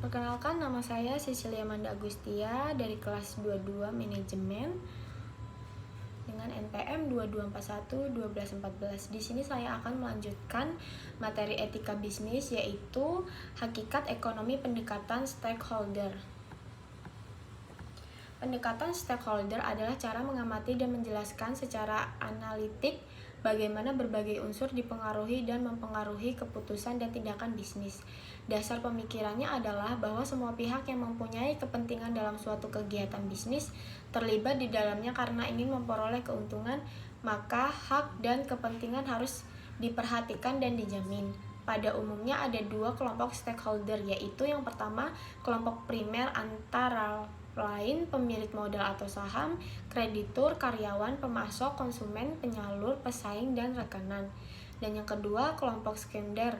Perkenalkan, nama saya Cecilia Manda Agustia dari kelas 22 Manajemen dengan NPM 2241-1214. Di sini saya akan melanjutkan materi etika bisnis, yaitu hakikat ekonomi pendekatan stakeholder. Pendekatan stakeholder adalah cara mengamati dan menjelaskan secara analitik bagaimana berbagai unsur dipengaruhi dan mempengaruhi keputusan dan tindakan bisnis. Dasar pemikirannya adalah bahwa semua pihak yang mempunyai kepentingan dalam suatu kegiatan bisnis terlibat di dalamnya karena ingin memperoleh keuntungan, maka hak dan kepentingan harus diperhatikan dan dijamin. Pada umumnya ada dua kelompok stakeholder, yaitu yang pertama kelompok primer antara lain pemilik modal atau saham, kreditur, karyawan, pemasok, konsumen, penyalur, pesaing, dan rekanan. Dan yang kedua, kelompok sekunder,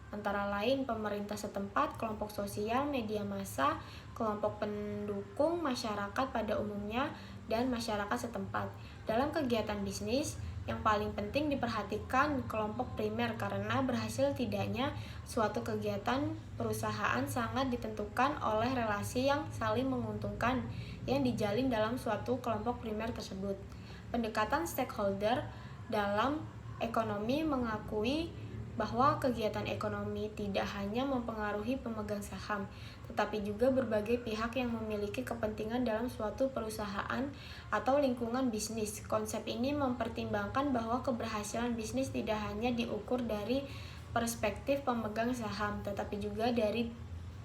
antara lain pemerintah setempat, kelompok sosial, media massa, kelompok pendukung, masyarakat pada umumnya, dan masyarakat setempat. Dalam kegiatan bisnis, yang paling penting diperhatikan kelompok primer karena berhasil tidaknya suatu kegiatan perusahaan sangat ditentukan oleh relasi yang saling menguntungkan yang dijalin dalam suatu kelompok primer tersebut. Pendekatan stakeholder dalam ekonomi mengakui bahwa kegiatan ekonomi tidak hanya mempengaruhi pemegang saham, tetapi juga berbagai pihak yang memiliki kepentingan dalam suatu perusahaan atau lingkungan bisnis. Konsep ini mempertimbangkan bahwa keberhasilan bisnis tidak hanya diukur dari perspektif pemegang saham, tetapi juga dari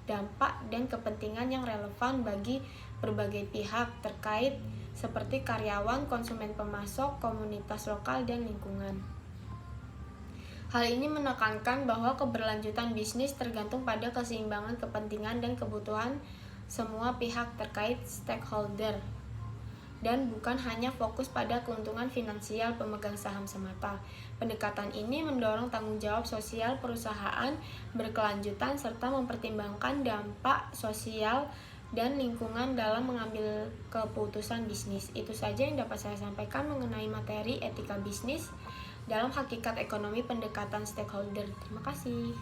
dampak dan kepentingan yang relevan bagi berbagai pihak terkait seperti karyawan, konsumen, pemasok, komunitas lokal, dan lingkungan. Hal ini menekankan bahwa keberlanjutan bisnis tergantung pada keseimbangan kepentingan dan kebutuhan semua pihak terkait stakeholder, dan bukan hanya fokus pada keuntungan finansial pemegang saham semata. Pendekatan ini mendorong tanggung jawab sosial perusahaan berkelanjutan serta mempertimbangkan dampak sosial dan lingkungan dalam mengambil keputusan bisnis. Itu saja yang dapat saya sampaikan mengenai materi etika bisnis dalam hakikat ekonomi pendekatan stakeholder. Terima kasih.